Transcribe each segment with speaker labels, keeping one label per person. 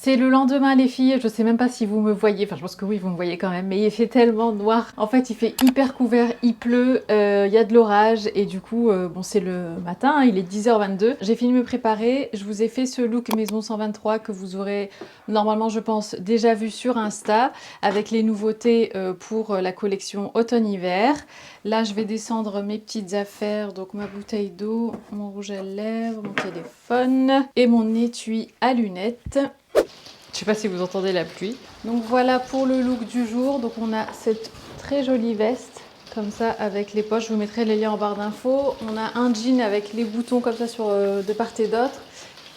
Speaker 1: C'est le lendemain les filles, je sais même pas si vous me voyez, enfin je pense que oui vous me voyez quand même, mais il fait tellement noir. En fait il fait hyper couvert, il pleut, il y a de l'orage et du coup bon c'est le matin, hein, il est 10h22. J'ai fini de me préparer, je vous ai fait ce look Maison 123 que vous aurez normalement je pense déjà vu sur Insta avec les nouveautés pour la collection automne-hiver. Là je vais descendre mes petites affaires, donc ma bouteille d'eau, mon rouge à lèvres, mon téléphone et mon étui à lunettes. Je sais pas si vous entendez la pluie. Donc voilà pour le look du jour. Donc on a cette très jolie veste comme ça avec les poches. Je vous mettrai les liens en barre d'infos. On a un jean avec les boutons comme ça sur de part et d'autre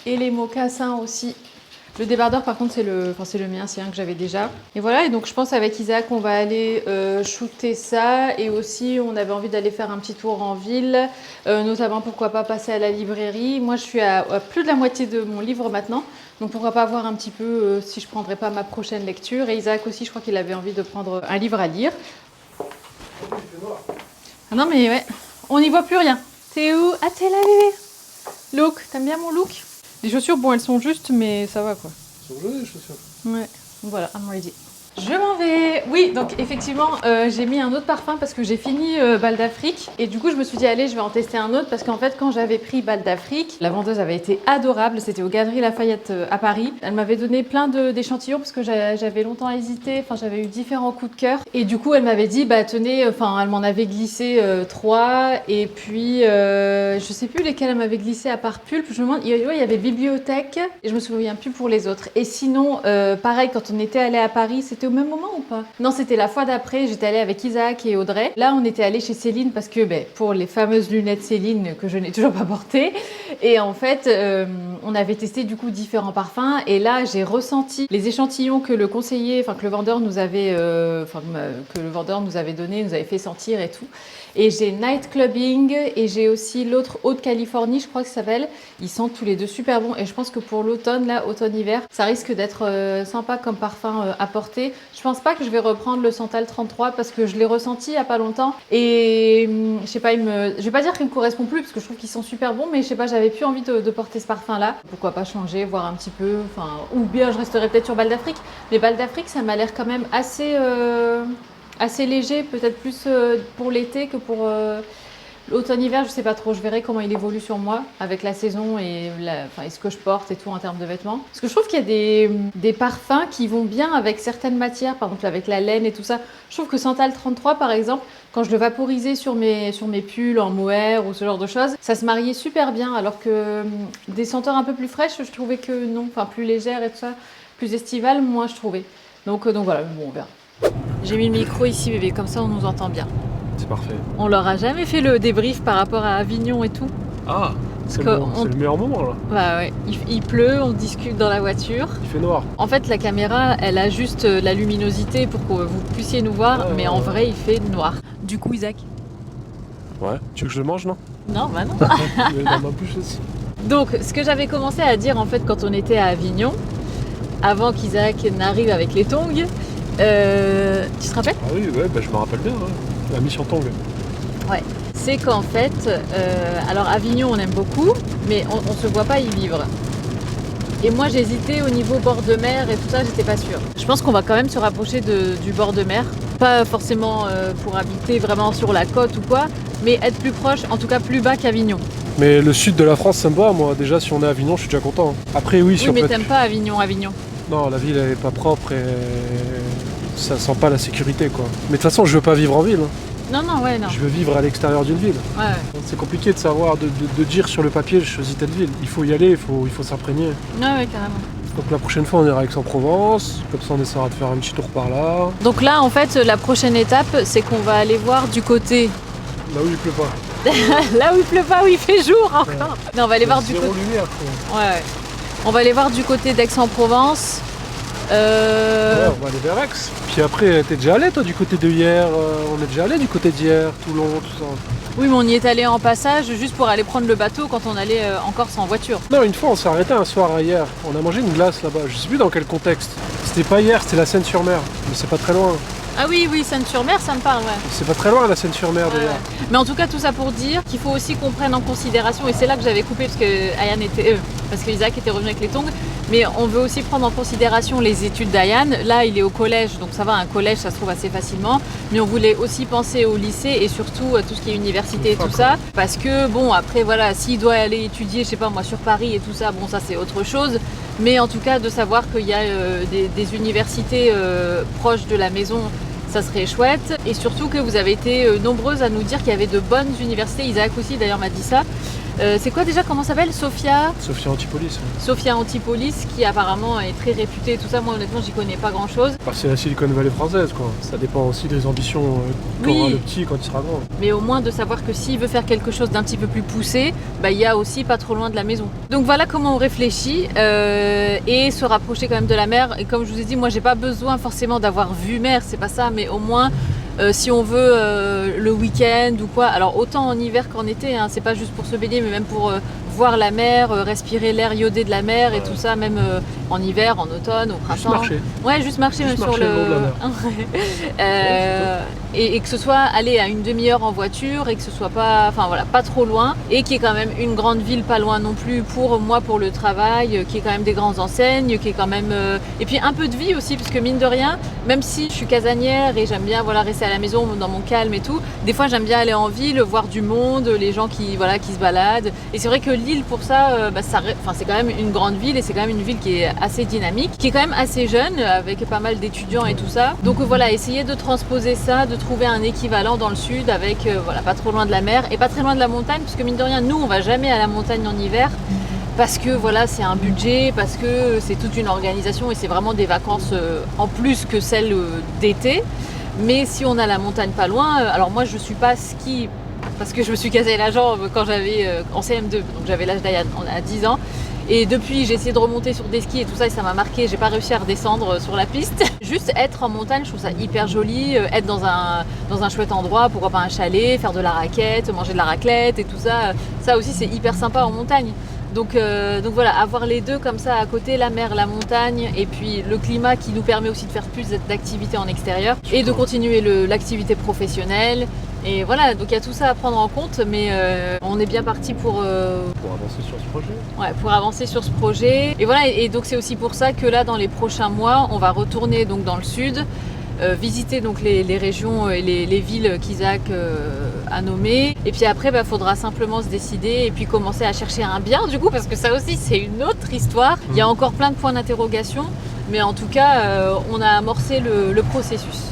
Speaker 1: et les mocassins aussi. Le débardeur par contre c'est le mien, c'est un que j'avais déjà. Et voilà, et donc je pense avec Isaac on va aller shooter ça et aussi on avait envie d'aller faire un petit tour en ville, notamment pourquoi pas passer à la librairie. Moi je suis à plus de la moitié de mon livre maintenant, donc pourquoi pas voir un petit peu si je prendrais pas ma prochaine lecture. Et Isaac aussi je crois qu'il avait envie de prendre un livre à lire. Ah non mais ouais, on n'y voit plus rien. T'es où? Ah t'es là bébé. Look, t'aimes bien mon look? Les chaussures, bon, elles sont justes, mais ça va quoi.
Speaker 2: Elles sont jolies les chaussures.
Speaker 1: Ouais, voilà, I'm ready. Je m'en vais. Oui, donc effectivement, j'ai mis un autre parfum parce que j'ai fini Bal d'Afrique. Et du coup, je me suis dit, allez, je vais en tester un autre parce qu'en fait, quand j'avais pris Bal d'Afrique, la vendeuse avait été adorable. C'était aux Galeries Lafayette à Paris. Elle m'avait donné plein d'échantillons parce que j'avais longtemps hésité. Enfin, j'avais eu différents coups de cœur. Et du coup, elle m'avait dit, bah tenez, enfin, elle m'en avait glissé 3. Et puis, je sais plus lesquels elle m'avait glissé à part Pulpe. Je me demande, il y avait Bibliothèque et je me souviens plus pour les autres. Et sinon, pareil, quand on était allé à Paris, c'était au même moment ou pas? Non, c'était la fois d'après, j'étais allée avec Isaac et Audrey. Là, on était allé chez Céline parce que pour les fameuses lunettes Céline que je n'ai toujours pas portées. Et en fait, on avait testé du coup différents parfums et là, j'ai ressenti les échantillons que le conseiller, enfin que le vendeur nous avait donné, nous avait fait sentir et tout. Et j'ai Night Clubbing et j'ai aussi l'autre Haute-Californie, je crois que ça s'appelle. Ils sentent tous les deux super bons et je pense que pour l'automne, là, automne-hiver, ça risque d'être sympa comme parfum à porter. Je pense pas que je vais reprendre le Santal 33 parce que je l'ai ressenti il y a pas longtemps et je sais pas, je vais pas dire qu'il me correspond plus parce que je trouve qu'ils sont super bons, mais je sais pas, j'avais plus envie de porter ce parfum-là. Pourquoi pas changer, voir un petit peu, enfin, ou bien je resterai peut-être sur Bal d'Afrique. Mais Bal d'Afrique, ça m'a l'air quand même assez léger, peut-être plus pour l'été que pour l'automne-hiver, je sais pas trop. Je verrai comment il évolue sur moi avec la saison et ce que je porte et tout en termes de vêtements. Parce que je trouve qu'il y a des parfums qui vont bien avec certaines matières, par exemple avec la laine et tout ça. Je trouve que Santal 33 par exemple, quand je le vaporisais sur mes pulls en mohair ou ce genre de choses, ça se mariait super bien. Alors que des senteurs un peu plus fraîches, je trouvais que non, enfin plus légères et tout ça, plus estivales, moi je trouvais. Donc voilà, bon on verra. J'ai mis le micro ici bébé, comme ça on nous entend bien.
Speaker 2: C'est parfait.
Speaker 1: On leur a jamais fait le débrief par rapport à Avignon et tout.
Speaker 2: Ah, c'est le meilleur moment là.
Speaker 1: Bah ouais, il pleut, on discute dans la voiture.
Speaker 2: Il fait noir.
Speaker 1: En fait la caméra, elle a juste la luminosité pour que vous puissiez nous voir, mais en vrai il fait noir. Du coup Isaac.
Speaker 2: Ouais, tu veux que je le mange non?
Speaker 1: Non, bah non.
Speaker 2: Il est dans ma bouche aussi.
Speaker 1: Donc ce que j'avais commencé à dire en fait quand on était à Avignon, avant qu'Isaac n'arrive avec les tongs, tu te rappelles?
Speaker 2: Ah oui, ouais, bah, je me rappelle bien, hein. La mission Tong.
Speaker 1: Ouais, c'est qu'en fait, alors Avignon on aime beaucoup, mais on se voit pas y vivre. Et moi j'hésitais au niveau bord de mer et tout ça, j'étais pas sûre. Je pense qu'on va quand même se rapprocher du bord de mer, pas forcément pour habiter vraiment sur la côte ou quoi, mais être plus proche, en tout cas plus bas qu'Avignon.
Speaker 2: Mais le sud de la France, ça me va, moi. Déjà, si on est à Avignon, je suis déjà content. Après, oui,
Speaker 1: Oui, mais t'aimes pas Avignon.
Speaker 2: Non, la ville, elle est pas propre et ça sent pas la sécurité, quoi. Mais de toute façon, je veux pas vivre en ville.
Speaker 1: Non, ouais, non.
Speaker 2: Je veux vivre à l'extérieur d'une ville.
Speaker 1: Ouais.
Speaker 2: C'est compliqué de savoir, de dire sur le papier, je choisis telle ville. Il faut y aller, il faut s'imprégner.
Speaker 1: Ouais, carrément.
Speaker 2: Donc la prochaine fois, on ira à Aix-en-Provence. Comme ça, on essaiera de faire un petit tour par là.
Speaker 1: Donc là, en fait, la prochaine étape, c'est qu'on va aller voir du côté...
Speaker 2: Là où il pleut pas.
Speaker 1: Là où il pleut pas, où il fait jour encore. Ouais. Non, on va aller voir du côté...
Speaker 2: lumière, quoi.
Speaker 1: Ouais. On va aller voir du côté d'Aix-en-Provence.
Speaker 2: Ouais, on va aller vers Aix. Puis après, t'es déjà allé toi du côté de Hyères? On est déjà allé du côté d'Hyères, Toulon, tout ça.
Speaker 1: Oui, mais on y est allé en passage juste pour aller prendre le bateau quand on allait en Corse en voiture.
Speaker 2: Non, une fois on s'est arrêté un soir à Hyères. On a mangé une glace là-bas. Je sais plus dans quel contexte. C'était pas Hyères, c'était la Seine-sur-Mer. Mais c'est pas très loin.
Speaker 1: Ah oui, Seine-sur-Mer, ça me parle, ouais.
Speaker 2: C'est pas très loin la Seine-sur-Mer d'ailleurs.
Speaker 1: Ouais. Mais en tout cas, tout ça pour dire qu'il faut aussi qu'on prenne en considération, et c'est là que j'avais coupé parce que parce qu'Isaac était revenu avec les tongs. Mais on veut aussi prendre en considération les études d'Ayan. Là, il est au collège, donc ça va, un collège, ça se trouve assez facilement. Mais on voulait aussi penser au lycée et surtout à tout ce qui est université et tout ça. Parce que, bon, après, voilà, s'il doit aller étudier, je sais pas moi, sur Paris et tout ça, bon, ça c'est autre chose. Mais en tout cas, de savoir qu'il y a des universités proches de la maison, ça serait chouette. Et surtout que vous avez été nombreuses à nous dire qu'il y avait de bonnes universités. Isaac aussi, d'ailleurs, m'a dit ça. C'est quoi déjà, comment ça s'appelle? Sophia
Speaker 2: Antipolis. Ouais.
Speaker 1: Sophia Antipolis, qui apparemment est très réputée et tout ça. Moi, honnêtement, j'y connais pas grand-chose.
Speaker 2: C'est la Silicon Valley française, quoi. Ça dépend aussi des ambitions qu'aura le petit quand il sera grand.
Speaker 1: Mais au moins de savoir que s'il veut faire quelque chose d'un petit peu plus poussé, bah, il y a aussi pas trop loin de la maison. Donc voilà comment on réfléchit et se rapprocher quand même de la mer. Et comme je vous ai dit, moi, j'ai pas besoin forcément d'avoir vu mer, c'est pas ça, mais au moins... si on veut le week-end ou quoi, alors autant en hiver qu'en été, hein, c'est pas juste pour se baigner, mais même pour voir la mer, respirer l'air iodé de la mer et tout ça, même en hiver, en automne, au printemps.
Speaker 2: Juste marcher.
Speaker 1: Ouais, juste marcher même sur le... et que ce soit aller à une demi-heure en voiture et que ce soit pas, enfin voilà, pas trop loin et qu'il y ait quand même une grande ville pas loin non plus pour moi, pour le travail, qui est quand même des grandes enseignes, qui est quand même et puis un peu de vie aussi, parce que mine de rien, même si je suis casanière et j'aime bien voilà rester à la maison dans mon calme et tout, des fois j'aime bien aller en ville, voir du monde, les gens qui voilà qui se baladent. Et c'est vrai que Lille pour ça, c'est quand même une grande ville et c'est quand même une ville qui est assez dynamique, qui est quand même assez jeune avec pas mal d'étudiants et tout ça. Donc voilà, essayer de transposer ça, de trouver un équivalent dans le sud avec voilà pas trop loin de la mer et pas très loin de la montagne, parce que mine de rien nous on va jamais à la montagne en hiver. Parce que voilà, c'est un budget, parce que c'est toute une organisation et c'est vraiment des vacances en plus que celles d'été. Mais si on a la montagne pas loin, alors moi je suis pas ski parce que je me suis cassé la jambe quand j'avais en CM2, donc j'avais l'âge d'Ayan, on a 10 ans. Et depuis, j'ai essayé de remonter sur des skis et tout ça, et ça m'a marqué. J'ai pas réussi à redescendre sur la piste. Juste être en montagne, je trouve ça hyper joli. Être dans un chouette endroit, pourquoi pas un chalet, faire de la raquette, manger de la raclette et tout ça. Ça aussi, c'est hyper sympa en montagne. Donc voilà, avoir les deux comme ça à côté, la mer, la montagne, et puis le climat qui nous permet aussi de faire plus d'activités en extérieur et de continuer l'activité professionnelle. Et voilà, donc il y a tout ça à prendre en compte, mais on est bien parti pour
Speaker 2: avancer sur ce projet.
Speaker 1: Ouais, pour avancer sur ce projet. Et voilà, et donc c'est aussi pour ça que là, dans les prochains mois, on va retourner donc dans le sud, visiter donc les régions et les villes qu'Isaac a nommées. Et puis après, faudra simplement se décider et puis commencer à chercher un bien du coup, parce que ça aussi, c'est une autre histoire. Il y a encore plein de points d'interrogation, mais en tout cas, on a amorcé le processus.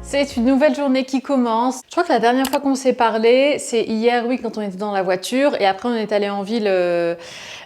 Speaker 1: C'est une nouvelle journée qui commence. Je crois que la dernière fois qu'on s'est parlé, c'est hier, oui, quand on était dans la voiture. Et après, on est allé en ville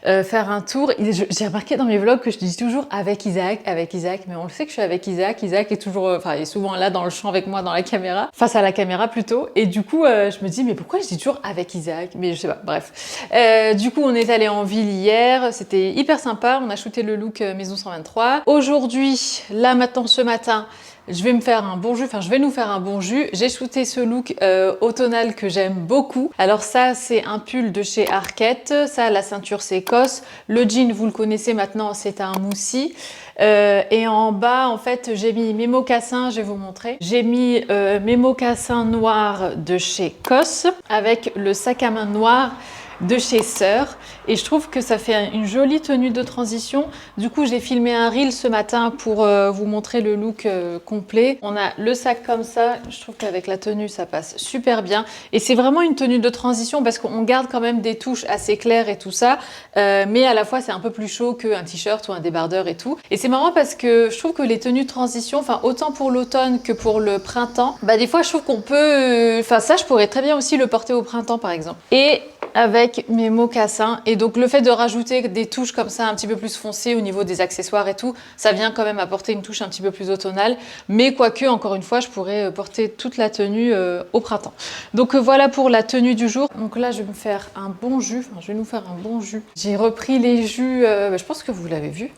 Speaker 1: faire un tour. J'ai remarqué dans mes vlogs que je dis toujours avec Isaac. Mais on le sait que je suis avec Isaac. Isaac est toujours, est souvent là dans le champ avec moi, dans la caméra. Face à la caméra plutôt. Et du coup, je me dis, mais pourquoi je dis toujours avec Isaac? Mais je sais pas, bref. Du coup, on est allé en ville hier. C'était hyper sympa. On a shooté le look Maison 123. Aujourd'hui, là, maintenant, ce matin, je vais me faire un bon jus, je vais nous faire un bon jus. J'ai shooté ce look automnal que j'aime beaucoup. Alors ça, c'est un pull de chez Arket. Ça, la ceinture, c'est COS. Le jean, vous le connaissez maintenant, c'est un moussi. Et en bas, en fait, j'ai mis mes mocassins, je vais vous montrer. J'ai mis mes mocassins noirs de chez COS avec le sac à main noir de chez Sœur, et je trouve que ça fait une jolie tenue de transition. Du coup, j'ai filmé un reel ce matin pour vous montrer le look complet. On a le sac comme ça, je trouve qu'avec la tenue ça passe super bien, et c'est vraiment une tenue de transition parce qu'on garde quand même des touches assez claires et tout ça, mais à la fois c'est un peu plus chaud qu'un t-shirt ou un débardeur et tout. Et c'est marrant parce que je trouve que les tenues de transition, autant pour l'automne que pour le printemps, des fois je trouve qu'on peut, ça je pourrais très bien aussi le porter au printemps par exemple. Et avec avec mes mocassins. Et donc le fait de rajouter des touches comme ça un petit peu plus foncées au niveau des accessoires et tout, ça vient quand même apporter une touche un petit peu plus automnale. Mais quoique, encore une fois, je pourrais porter toute la tenue au printemps. Donc voilà pour la tenue du jour. Donc là, je vais me faire un bon jus. Enfin, je vais nous faire un bon jus. J'ai repris les jus, je pense que vous l'avez vu.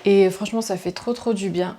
Speaker 1: Et franchement, ça fait trop du bien.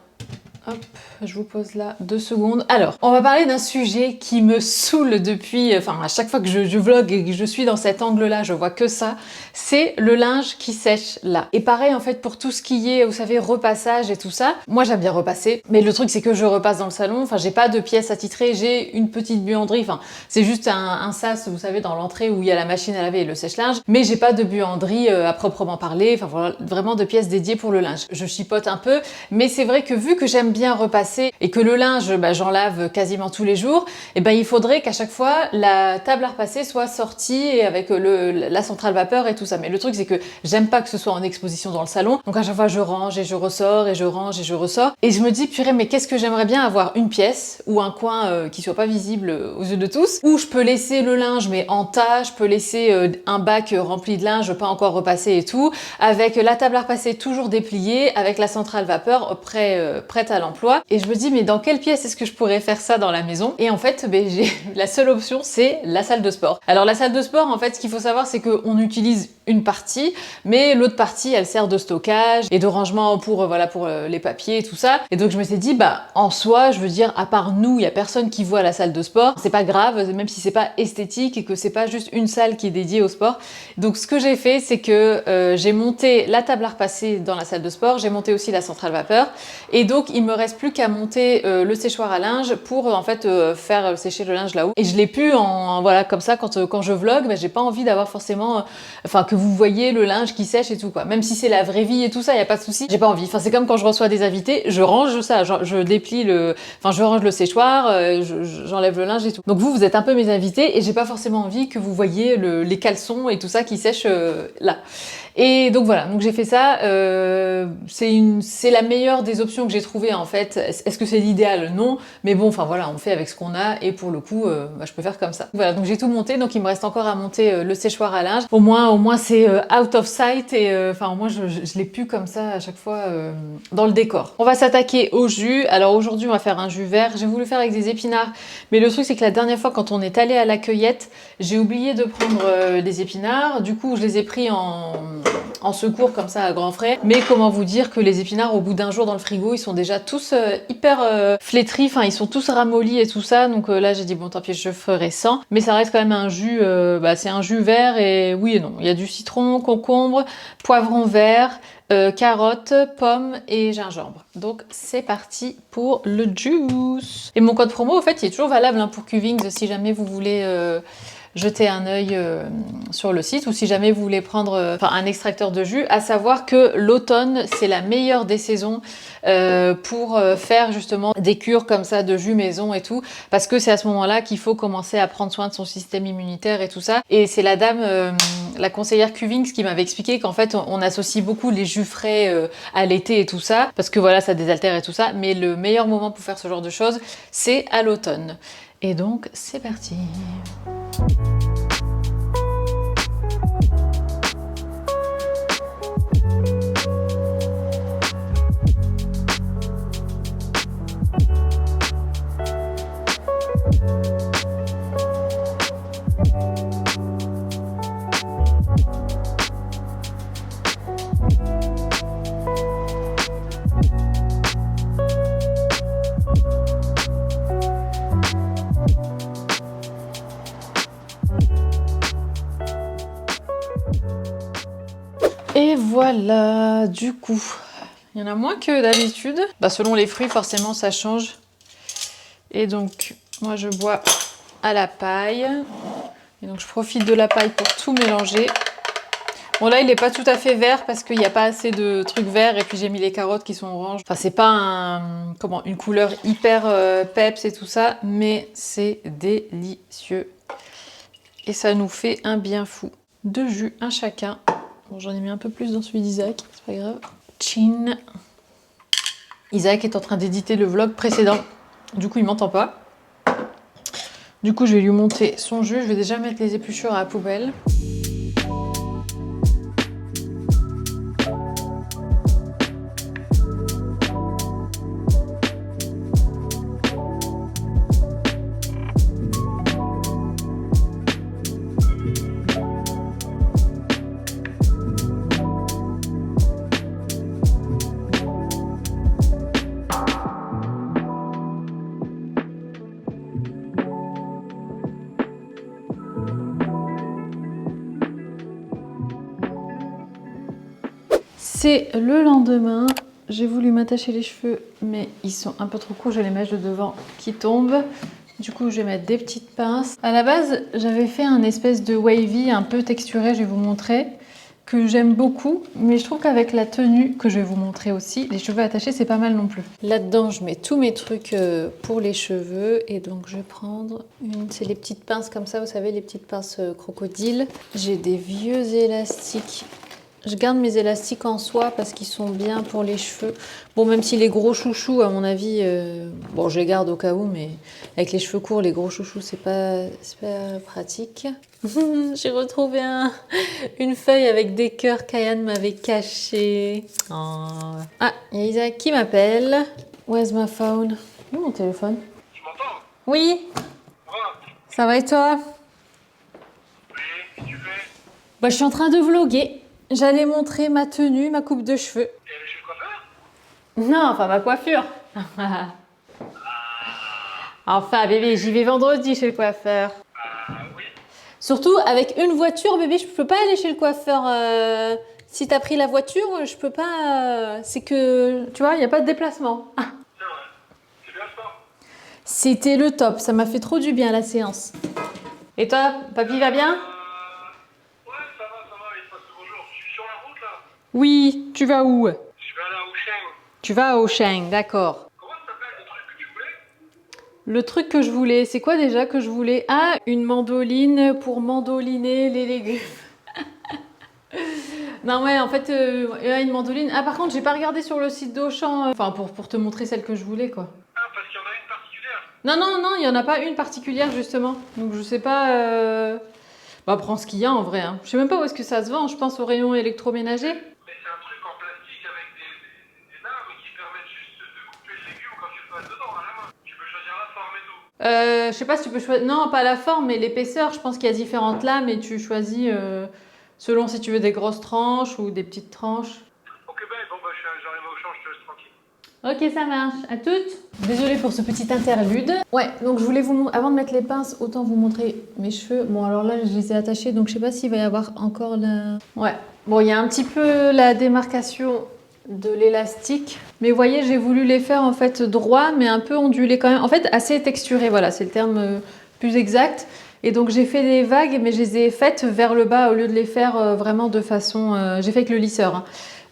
Speaker 1: Hop, je vous pose là 2 secondes. Alors, on va parler d'un sujet qui me saoule depuis... Enfin, à chaque fois que je vlog et que je suis dans cet angle-là, je vois que ça. C'est le linge qui sèche là. Et pareil, en fait, pour tout ce qui est, vous savez, repassage et tout ça. Moi, j'aime bien repasser. Mais le truc, c'est que je repasse dans le salon. Enfin, j'ai pas de pièces attitrées. J'ai une petite buanderie. Enfin, c'est juste un sas, vous savez, dans l'entrée où il y a la machine à laver et le sèche-linge. Mais j'ai pas de buanderie à proprement parler. Enfin, voilà, vraiment de pièces dédiées pour le linge. Je chipote un peu. Mais c'est vrai que vu que j'aime bien repasser et que le linge, j'en lave quasiment tous les jours, et ben il faudrait qu'à chaque fois la table à repasser soit sortie et avec la centrale vapeur et tout ça. Mais le truc c'est que j'aime pas que ce soit en exposition dans le salon, donc à chaque fois je range et je ressors et je range et je ressors et je me dis purée mais qu'est-ce que j'aimerais bien avoir une pièce ou un coin qui soit pas visible aux yeux de tous, où je peux laisser le linge mais en tas, je peux laisser un bac rempli de linge pas encore repassé et tout, avec la table à repasser toujours dépliée, avec la centrale vapeur prête à l'emploi. Et je me dis mais dans quelle pièce est-ce que je pourrais faire ça dans la maison? Et en fait la seule option c'est la salle de sport. Alors la salle de sport en fait ce qu'il faut savoir c'est qu'on utilise une partie, mais l'autre partie elle sert de stockage et de rangement pour les papiers et tout ça. Et donc je me suis dit bah en soi je veux dire à part nous il y a personne qui voit la salle de sport, c'est pas grave même si c'est pas esthétique et que c'est pas juste une salle qui est dédiée au sport. Donc ce que j'ai fait c'est que j'ai monté la table à repasser dans la salle de sport, j'ai monté aussi la centrale vapeur et donc il me reste plus qu'à monter le séchoir à linge pour en fait faire sécher le linge là-haut. Et je l'ai pu voilà comme ça quand je vlog, j'ai pas envie d'avoir forcément que vous voyez le linge qui sèche et tout quoi. Même si c'est la vraie vie et tout ça, y a pas de souci. J'ai pas envie. Enfin c'est comme quand je reçois des invités, je range ça, je déplie je range le séchoir, j'enlève le linge et tout. Donc vous êtes un peu mes invités et j'ai pas forcément envie que vous voyez les caleçons et tout ça qui sèchent là. Et donc voilà, donc j'ai fait ça. C'est la meilleure des options que j'ai trouvées en fait. Est-ce que c'est l'idéal? Non, mais bon, enfin voilà, on fait avec ce qu'on a et pour le coup, je peux faire comme ça. Voilà, donc j'ai tout monté, donc il me reste encore à monter le séchoir à linge. Au moins c'est out of sight et au moins je l'ai plus comme ça à chaque fois dans le décor. On va s'attaquer au jus. Alors aujourd'hui, on va faire un jus vert. J'ai voulu faire avec des épinards, mais le truc c'est que la dernière fois quand on est allé à la cueillette, j'ai oublié de prendre des épinards. Du coup, je les ai pris en secours comme ça à grands frais. Mais comment vous dire que les épinards au bout d'un jour dans le frigo ils sont déjà tous hyper flétris, enfin ils sont tous ramollis et tout ça, donc là j'ai dit bon tant pis je ferai sans, mais ça reste quand même un jus, c'est un jus vert et oui et non, il y a du citron, concombre, poivron vert, carottes, pommes et gingembre. Donc c'est parti pour le juice. Et mon code promo au fait il est toujours valable pour Cuvings si jamais vous voulez jeter un œil sur le site ou si jamais vous voulez prendre un extracteur de jus, à savoir que l'automne c'est la meilleure des saisons pour faire justement des cures comme ça de jus maison et tout, parce que c'est à ce moment-là qu'il faut commencer à prendre soin de son système immunitaire et tout ça. Et c'est la dame, la conseillère Cuvings qui m'avait expliqué qu'en fait on associe beaucoup les jus frais à l'été et tout ça, parce que voilà ça désaltère et tout ça, mais le meilleur moment pour faire ce genre de choses c'est à l'automne. Et donc c'est parti. Et voilà, du coup, il y en a moins que d'habitude. Selon les fruits, forcément, ça change. Et donc, moi, je bois à la paille. Et donc, je profite de la paille pour tout mélanger. Bon, là, il n'est pas tout à fait vert parce qu'il n'y a pas assez de trucs verts. Et puis, j'ai mis les carottes qui sont oranges. Enfin, c'est pas une couleur hyper peps et tout ça. Mais c'est délicieux. Et ça nous fait un bien fou. 2 jus, un chacun. Bon, j'en ai mis un peu plus dans celui d'Isaac, c'est pas grave. Chin. Isaac est en train d'éditer le vlog précédent. Du coup, il m'entend pas. Du coup, je vais lui monter son jus. Je vais déjà mettre les épluchures à la poubelle. C'est le lendemain. J'ai voulu m'attacher les cheveux, mais ils sont un peu trop courts. J'ai les mèches de devant qui tombent. Du coup, je vais mettre des petites pinces. À la base, j'avais fait un espèce de wavy un peu texturé, je vais vous montrer, que j'aime beaucoup. Mais je trouve qu'avec la tenue, que je vais vous montrer aussi, les cheveux attachés, c'est pas mal non plus. Là-dedans, je mets tous mes trucs pour les cheveux. Et donc, je vais prendre une... C'est les petites pinces comme ça, vous savez, les petites pinces crocodile. J'ai des vieux élastiques. Je garde mes élastiques en soie parce qu'ils sont bien pour les cheveux. Bon, même si les gros chouchous, à mon avis, bon, je les garde au cas où, mais avec les cheveux courts, les gros chouchous, c'est pas pratique. J'ai retrouvé une feuille avec des cœurs qu'Ayan m'avait cachés. Oh. Ah, il y a Isaac qui m'appelle. Where's my phone? Où est mon téléphone?
Speaker 3: Tu m'entends?
Speaker 1: Oui.
Speaker 3: Ouais.
Speaker 1: Ça va et toi?
Speaker 3: Oui, qu'est-ce que tu fais?
Speaker 1: Bah, je suis en train de vloguer. J'allais montrer ma tenue, ma coupe de cheveux.
Speaker 3: T'es allé chez le coiffeur?
Speaker 1: Non, enfin ma coiffure. Enfin bébé, j'y vais vendredi chez le coiffeur.
Speaker 3: Oui.
Speaker 1: Surtout avec une voiture, bébé, je peux pas aller chez le coiffeur. Si t'as pris la voiture, je peux pas. C'est que, tu vois, il n'y a pas de déplacement.
Speaker 3: C'est vrai. C'est bien ça.
Speaker 1: C'était le top, ça m'a fait trop du bien la séance. Et toi, papy va bien?
Speaker 3: Ouais, ça va, il passe le bonjour. Je suis sur la route là.
Speaker 1: Oui, tu vas où?
Speaker 3: Je vais aller à Auchan.
Speaker 1: Tu vas à Auchan, d'accord.
Speaker 3: Comment ça s'appelle le truc que tu voulais?
Speaker 1: Le truc que je voulais, c'est quoi déjà que je voulais? Ah, une mandoline pour mandoliner les légumes. Non ouais, en fait, une mandoline. Ah par contre, j'ai pas regardé sur le site d'Auchan, enfin pour te montrer celle que je voulais quoi.
Speaker 3: Ah, parce qu'il y en a une particulière.
Speaker 1: Non, il y en a pas une particulière justement. Donc je sais pas. Bah prends ce qu'il y a en vrai. Hein. Je sais même pas où est-ce que ça se vend. Je pense au rayon électroménager.
Speaker 3: Mais c'est un truc en plastique avec des lames qui permettent juste de couper le légume quand tu le passes dedans à la main. Tu peux choisir la forme et tout.
Speaker 1: Je sais pas si tu peux choisir. Non, pas la forme, mais l'épaisseur. Je pense qu'il y a différentes lames et tu choisis selon si tu veux des grosses tranches ou des petites tranches.
Speaker 3: Ok, ben bon, bah j'arrive au champ, je te laisse tranquille.
Speaker 1: Ok, ça marche. À toutes. Désolée pour ce petit interlude. Ouais, donc je voulais vous avant de mettre les pinces, autant vous montrer mes cheveux. Bon, alors là, je les ai attachés, donc je sais pas s'il va y avoir encore la... Ouais. Bon, il y a un petit peu la démarcation de l'élastique. Mais vous voyez, j'ai voulu les faire en fait droit, mais un peu ondulés quand même. En fait, assez texturés, voilà, c'est le terme plus exact. Et donc j'ai fait des vagues, mais je les ai faites vers le bas au lieu de les faire vraiment de façon... j'ai fait avec le lisseur, hein.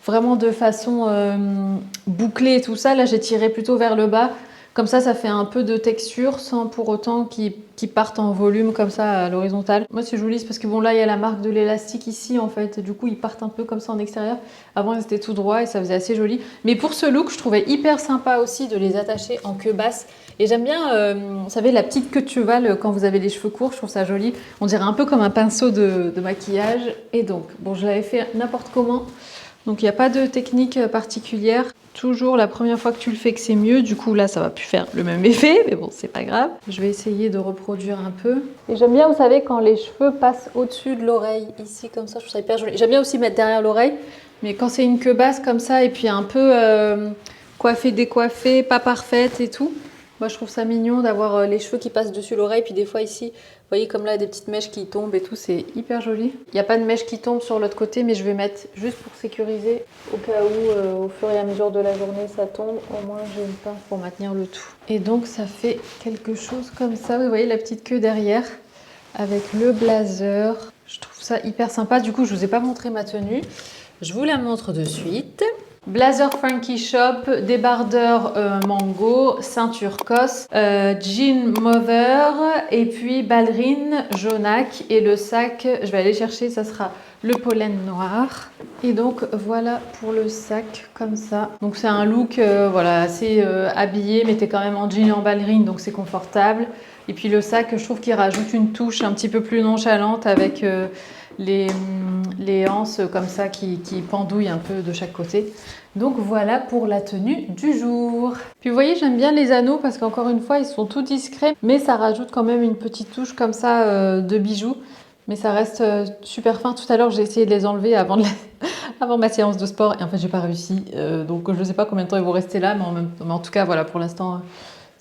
Speaker 1: Vraiment de façon bouclée et tout ça. Là, j'ai tiré plutôt vers le bas. Comme ça fait un peu de texture sans pour autant qu'ils partent en volume comme ça à l'horizontale. Moi, c'est joli parce que bon, là, il y a la marque de l'élastique ici en fait. Du coup, ils partent un peu comme ça en extérieur. Avant, ils étaient tout droits et ça faisait assez joli. Mais pour ce look, je trouvais hyper sympa aussi de les attacher en queue basse. Et j'aime bien, vous savez, la petite queue de cheval quand vous avez les cheveux courts. Je trouve ça joli. On dirait un peu comme un pinceau de maquillage. Et donc, bon, je l'avais fait n'importe comment. Donc il n'y a pas de technique particulière. Toujours la première fois que tu le fais que c'est mieux. Du coup là ça va plus faire le même effet, mais bon c'est pas grave. Je vais essayer de reproduire un peu. Et j'aime bien, vous savez, quand les cheveux passent au-dessus de l'oreille, ici comme ça, je trouve ça hyper joli. J'aime bien aussi mettre derrière l'oreille, mais quand c'est une queue basse comme ça et puis un peu coiffée, décoiffée, pas parfaite et tout. Moi je trouve ça mignon d'avoir les cheveux qui passent dessus l'oreille, puis des fois ici, vous voyez comme là des petites mèches qui tombent et tout, c'est hyper joli. Il n'y a pas de mèches qui tombent sur l'autre côté, mais je vais mettre juste pour sécuriser, au cas où au fur et à mesure de la journée ça tombe, au moins j'ai une pince pour maintenir le tout. Et donc ça fait quelque chose comme ça, vous voyez la petite queue derrière, avec le blazer. Je trouve ça hyper sympa, du coup je vous ai pas montré ma tenue, je vous la montre de suite. Blazer Frankie Shop, débardeur mango, ceinture cos, jean mother et puis ballerine jaunac et le sac, je vais aller chercher, ça sera le pollen noir. Et donc voilà pour le sac comme ça. Donc c'est un look voilà, assez habillé mais t'es quand même en jean et en ballerine donc c'est confortable. Et puis le sac, je trouve qu'il rajoute une touche un petit peu plus nonchalante avec les anses comme ça qui pendouillent un peu de chaque côté. Donc voilà pour la tenue du jour. Puis vous voyez, j'aime bien les anneaux parce qu'encore une fois, ils sont tout discrets, mais ça rajoute quand même une petite touche comme ça de bijoux. Mais ça reste super fin. Tout à l'heure, j'ai essayé de les enlever avant ma séance de sport et en fait, j'ai pas réussi. Donc je sais pas combien de temps ils vont rester là, mais en tout cas, voilà, pour l'instant,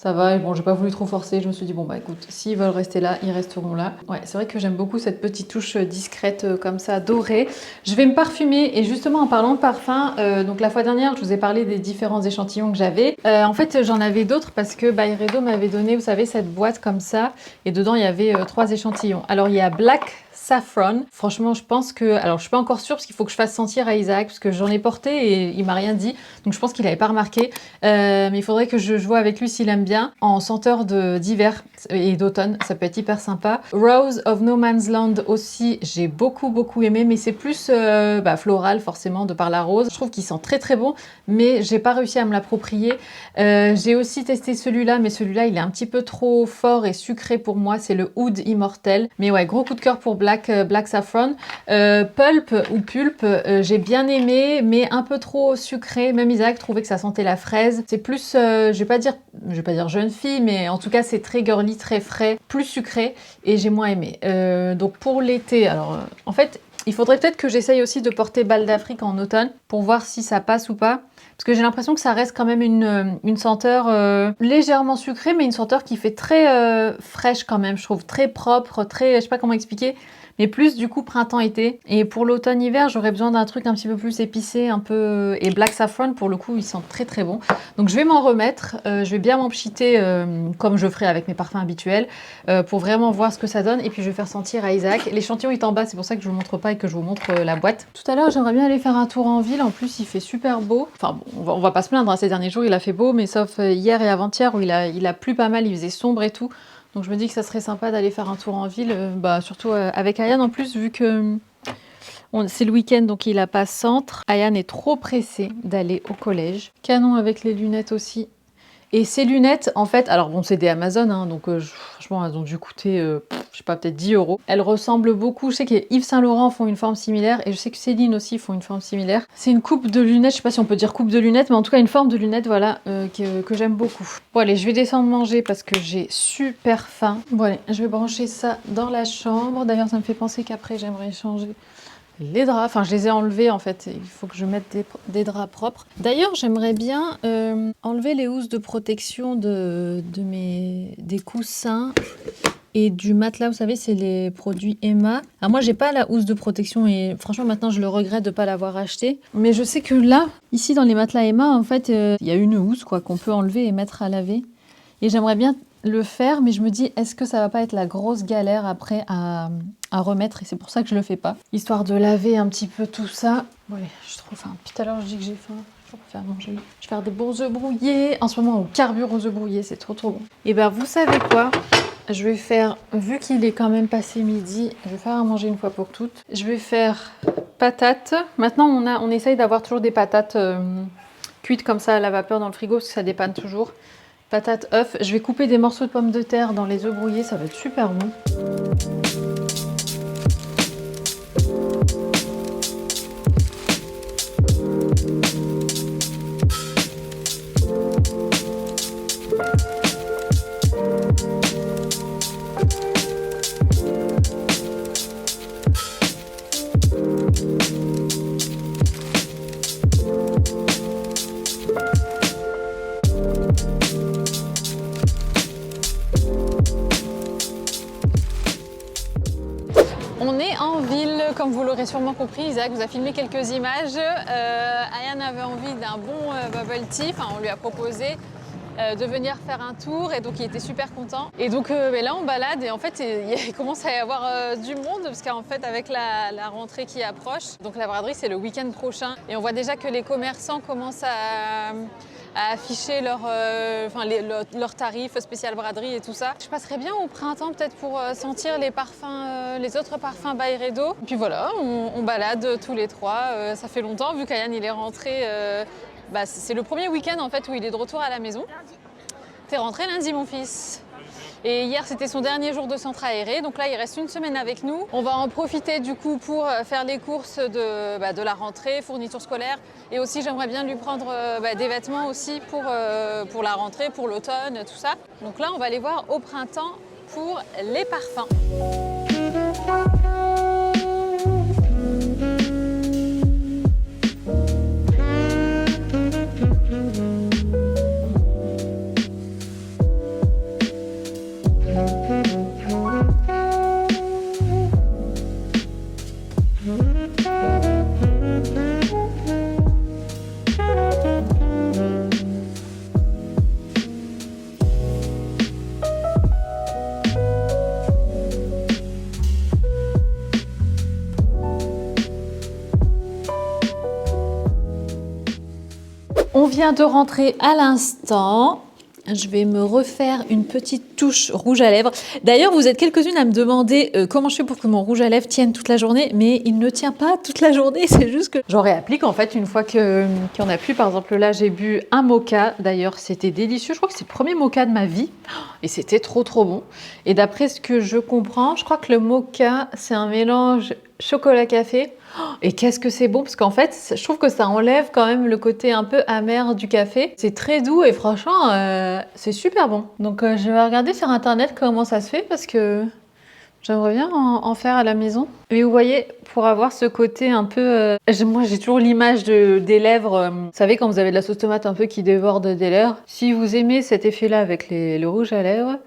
Speaker 1: Ça va, et bon, j'ai pas voulu trop forcer, je me suis dit, bon bah écoute, s'ils veulent rester là, ils resteront là. Ouais, c'est vrai que j'aime beaucoup cette petite touche discrète comme ça, dorée. Je vais me parfumer, et justement en parlant de parfum, donc la fois dernière, je vous ai parlé des différents échantillons que j'avais. En fait, j'en avais d'autres parce que Byredo m'avait donné, vous savez, cette boîte comme ça, et dedans il y avait 3 échantillons. Alors il y a Black Saffron. Franchement, je pense que... Alors, je suis pas encore sûre parce qu'il faut que je fasse sentir à Isaac parce que j'en ai porté et il m'a rien dit. Donc, je pense qu'il avait pas remarqué. Mais il faudrait que je vois avec lui s'il aime bien. En senteur d'hiver et d'automne, ça peut être hyper sympa. Rose of No Man's Land aussi, j'ai beaucoup aimé. Mais c'est plus floral forcément de par la rose. Je trouve qu'il sent très bon. Mais j'ai pas réussi à me l'approprier. J'ai aussi testé celui-là. Mais celui-là, il est un petit peu trop fort et sucré pour moi. C'est le Oud Immortel. Mais ouais, gros coup de cœur pour Black Saffron. Pulp ou Pulp, j'ai bien aimé, mais un peu trop sucré. Même Isaac trouvait que ça sentait la fraise. C'est plus, je vais pas dire jeune fille, mais en tout cas c'est très girly, très frais, plus sucré, et j'ai moins aimé. Donc pour l'été, alors en fait, il faudrait peut-être que j'essaye aussi de porter Bal d'Afrique en automne pour voir si ça passe ou pas. Parce que j'ai l'impression que ça reste quand même une senteur légèrement sucrée, mais une senteur qui fait très fraîche quand même, je trouve. Très propre, très... Je sais pas comment expliquer, mais plus du coup printemps-été. Et pour l'automne-hiver, j'aurais besoin d'un truc un petit peu plus épicé, un peu... Et Black Saffron, pour le coup, il sent très bon. Donc je vais m'en remettre, je vais bien m'en pchiter comme je ferai avec mes parfums habituels, pour vraiment voir ce que ça donne. Et puis je vais faire sentir à Isaac. L'échantillon est en bas, c'est pour ça que je vous montre pas et que je vous montre la boîte. Tout à l'heure, j'aimerais bien aller faire un tour en ville. En plus, il fait super beau. Enfin bon, on va pas se plaindre, hein. Ces derniers jours, il a fait beau, mais sauf hier et avant-hier où il a plu pas mal, il faisait sombre et tout. Donc je me dis que ça serait sympa d'aller faire un tour en ville, surtout avec Ayane en plus, vu que c'est le week-end, donc il a pas centre. Ayane est trop pressée d'aller au collège. Canon avec les lunettes aussi. Et ces lunettes, en fait, alors bon, c'est des Amazon, hein, donc franchement, elles ont dû coûter, je sais pas, peut-être 10 €. Elles ressemblent beaucoup. Je sais que Yves Saint Laurent font une forme similaire, et je sais que Céline aussi font une forme similaire. C'est une coupe de lunettes, je sais pas si on peut dire coupe de lunettes, mais en tout cas une forme de lunettes, voilà, que j'aime beaucoup. Bon allez, je vais descendre manger parce que j'ai super faim. Bon allez, je vais brancher ça dans la chambre. D'ailleurs, ça me fait penser qu'après, j'aimerais changer les draps, enfin je les ai enlevés en fait, il faut que je mette des draps propres. D'ailleurs j'aimerais bien enlever les housses de protection des coussins et du matelas, vous savez c'est les produits Emma. Alors moi j'ai pas la housse de protection et franchement maintenant je le regrette de pas l'avoir acheté. Mais je sais que là, ici dans les matelas Emma en fait, il y a une housse quoi qu'on peut enlever et mettre à laver. Et j'aimerais bien le faire, mais je me dis, est-ce que ça va pas être la grosse galère après à remettre, et c'est pour ça que je le fais pas. Histoire de laver un petit peu tout ça. Bon allez, j'ai trop faim. Puis tout à l'heure je dis que j'ai faim, je vais faire manger. Je vais faire des bons œufs brouillés. En ce moment on carbure aux œufs brouillés, c'est trop bon. Et ben vous savez quoi? Je vais faire, vu qu'il est quand même passé midi, je vais faire à manger une fois pour toutes. Je vais faire patates. Maintenant on essaye d'avoir toujours des patates cuites comme ça à la vapeur dans le frigo, parce que ça dépanne toujours. Patates, œufs. Je vais couper des morceaux de pommes de terre dans les œufs brouillés, ça va être super bon. Comme vous l'aurez sûrement compris, Isaac vous a filmé quelques images. Ayane avait envie d'un bon bubble tea, enfin, on lui a proposé de venir faire un tour et donc il était super content. Et donc là on balade et en fait il commence à y avoir du monde parce qu'en fait avec la rentrée qui approche, donc la braderie c'est le week-end prochain et on voit déjà que les commerçants commencent à afficher leurs tarifs spécial braderie et tout ça. Je passerais bien au printemps peut-être pour sentir les parfums, les autres parfums Byredo. Et puis voilà, on balade tous les trois. Ça fait longtemps vu qu'Ayane il est rentré. C'est le premier week-end en fait où il est de retour à la maison. T'es rentré lundi mon fils. Et hier c'était son dernier jour de centre aéré, donc là il reste une semaine avec nous. On va en profiter du coup pour faire les courses de la rentrée, fournitures scolaires. Et aussi j'aimerais bien lui prendre des vêtements aussi pour la rentrée, pour l'automne, tout ça. Donc là on va aller voir au printemps pour les parfums. vient de rentrer à l'instant. Je vais me refaire une petite touche rouge à lèvres. D'ailleurs, vous êtes quelques-unes à me demander comment je fais pour que mon rouge à lèvres tienne toute la journée, mais il ne tient pas toute la journée, c'est juste que j'en réapplique en fait une fois qu'il n'y en a plus. Par exemple, là, j'ai bu un mocha. D'ailleurs, c'était délicieux. Je crois que c'est le premier mocha de ma vie et c'était trop bon. Et d'après ce que je comprends, je crois que le mocha, c'est un mélange chocolat-café. Et qu'est-ce que c'est bon, parce qu'en fait, je trouve que ça enlève quand même le côté un peu amer du café. C'est très doux et franchement, c'est super bon. Donc je vais regarder sur internet comment ça se fait parce que j'aimerais bien en faire à la maison. Mais vous voyez, pour avoir ce côté un peu... moi, j'ai toujours l'image des lèvres. Vous savez, quand vous avez de la sauce tomate un peu qui déborde des lèvres. Si vous aimez cet effet-là avec le rouge à lèvres,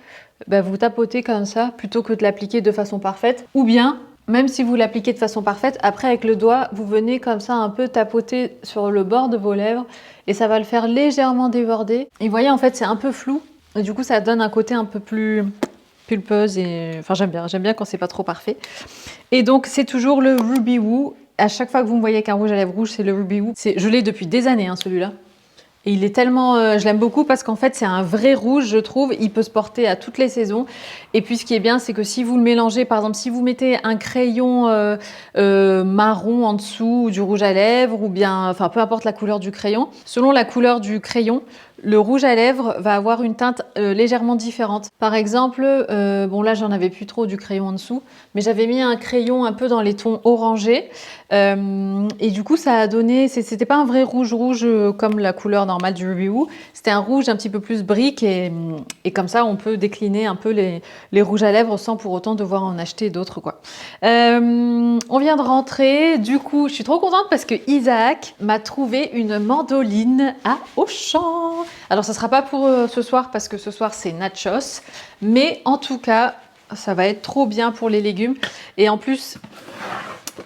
Speaker 1: bah, vous tapotez comme ça plutôt que de l'appliquer de façon parfaite. Ou bien... même si vous l'appliquez de façon parfaite, après avec le doigt, vous venez comme ça un peu tapoter sur le bord de vos lèvres et ça va le faire légèrement déborder. Et vous voyez, en fait, c'est un peu flou. Et du coup, ça donne un côté un peu plus pulpeuse et... enfin, j'aime bien quand c'est pas trop parfait. Et donc, c'est toujours le Ruby Woo. À chaque fois que vous me voyez avec un rouge à lèvres rouge, c'est le Ruby Woo. Je l'ai depuis des années, hein, celui-là. Et il est tellement... je l'aime beaucoup parce qu'en fait, c'est un vrai rouge, je trouve. Il peut se porter à toutes les saisons. Et puis, ce qui est bien, c'est que si vous le mélangez, par exemple, si vous mettez un crayon marron en dessous du rouge à lèvres, ou bien... enfin, peu importe la couleur du crayon, selon la couleur du crayon, le rouge à lèvres va avoir une teinte légèrement différente. Par exemple, bon là, j'en avais plus trop du crayon en dessous, mais j'avais mis un crayon un peu dans les tons orangés. Et du coup, ça a donné... c'était pas un vrai rouge comme la couleur normale du Ruby Woo. C'était un rouge un petit peu plus brique et comme ça, on peut décliner un peu les rouges à lèvres sans pour autant devoir en acheter d'autres, quoi. On vient de rentrer. Du coup, je suis trop contente parce que Isaac m'a trouvé une mandoline à Auchan. Alors, ça sera pas pour ce soir parce que ce soir, c'est nachos. Mais en tout cas, ça va être trop bien pour les légumes. Et en plus...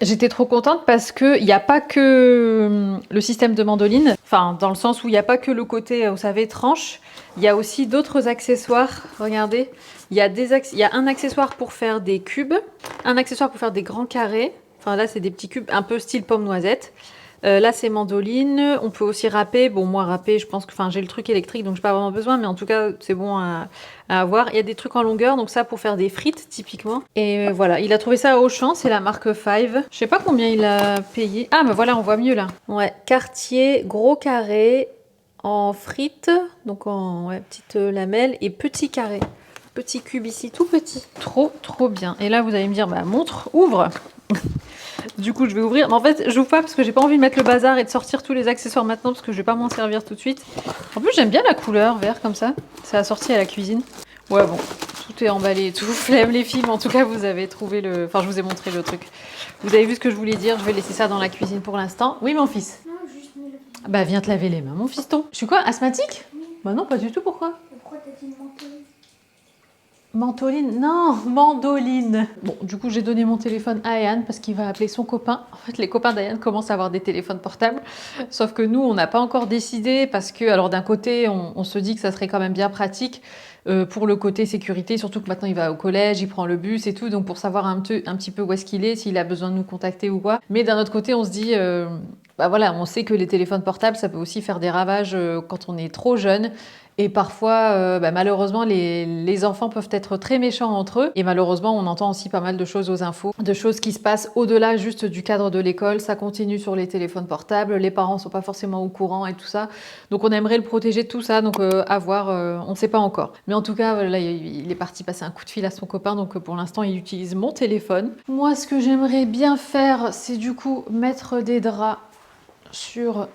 Speaker 1: j'étais trop contente parce qu'il n'y a pas que le système de mandoline, enfin dans le sens où il n'y a pas que le côté, vous savez, tranche, il y a aussi d'autres accessoires. Regardez, il y a un accessoire pour faire des cubes, un accessoire pour faire des grands carrés, enfin là c'est des petits cubes un peu style pomme noisette. Là c'est mandoline, on peut aussi râper. Bon, moi râper, je pense que j'ai le truc électrique donc j'ai pas vraiment besoin, mais en tout cas c'est bon à avoir. Il y a des trucs en longueur, donc ça pour faire des frites typiquement. Et voilà, il a trouvé ça à Auchan, c'est la marque Five. Je sais pas combien il a payé. Ah bah voilà, on voit mieux là. Ouais, quartier, gros carré, en frites, donc en petite lamelle et petit carré. Petit cube ici, tout petit. Trop bien. Et là vous allez me dire, bah montre, ouvre. Du coup, je vais ouvrir. Mais en fait, je n'ouvre pas parce que j'ai pas envie de mettre le bazar et de sortir tous les accessoires maintenant parce que je vais pas m'en servir tout de suite. En plus, j'aime bien la couleur vert comme ça. C'est assorti à la cuisine. Ouais, bon, tout est emballé et tout. Flemme les films. En tout cas, vous avez trouvé le... enfin, je vous ai montré le truc. Vous avez vu ce que je voulais dire. Je vais laisser ça dans la cuisine pour l'instant. Oui, mon fils.
Speaker 4: Non, juste me laver.
Speaker 1: Bah, viens te laver les mains, mon fiston. Je suis quoi, asthmatique? Bah non, pas du tout. Pourquoi?
Speaker 4: Pourquoi t'as dit mandoline?
Speaker 1: Mandoline? Non, mandoline. Bon, du coup, j'ai donné mon téléphone à Ayane parce qu'il va appeler son copain. En fait, les copains d'Ayane commencent à avoir des téléphones portables. Sauf que nous, on n'a pas encore décidé parce que, alors d'un côté, on se dit que ça serait quand même bien pratique pour le côté sécurité, surtout que maintenant il va au collège, il prend le bus et tout, donc pour savoir un petit peu où est-ce qu'il est, s'il a besoin de nous contacter ou quoi. Mais d'un autre côté, on se dit... bah voilà, on sait que les téléphones portables, ça peut aussi faire des ravages quand on est trop jeune. Et parfois, malheureusement, les enfants peuvent être très méchants entre eux. Et malheureusement, on entend aussi pas mal de choses aux infos, de choses qui se passent au-delà juste du cadre de l'école. Ça continue sur les téléphones portables. Les parents sont pas forcément au courant et tout ça. Donc, on aimerait le protéger de tout ça. Donc, à voir, on ne sait pas encore. Mais en tout cas, là, il est parti passer un coup de fil à son copain. Donc, pour l'instant, il utilise mon téléphone. Moi, ce que j'aimerais bien faire, c'est du coup mettre des draps sur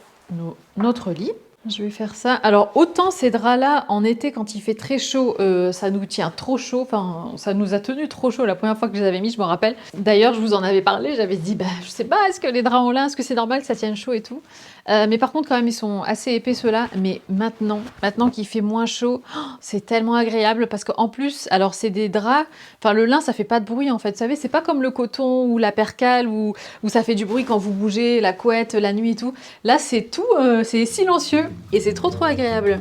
Speaker 1: notre lit. Je vais faire ça. Alors, autant ces draps-là, en été, quand il fait très chaud, ça nous tient trop chaud. Enfin, ça nous a tenu trop chaud la première fois que je les avais mis, je me rappelle. D'ailleurs, je vous en avais parlé, j'avais dit, bah, je sais pas, est-ce que les draps en lin, est-ce que c'est normal que ça tienne chaud et tout? Mais par contre, quand même, ils sont assez épais, ceux-là. Mais maintenant qu'il fait moins chaud, c'est tellement agréable parce qu'en plus, alors c'est des draps, enfin, le lin, ça fait pas de bruit, en fait. Vous savez, c'est pas comme le coton ou la percale où ça fait du bruit quand vous bougez, la couette, la nuit et tout. Là, c'est tout, c'est silencieux. Et c'est trop agréable.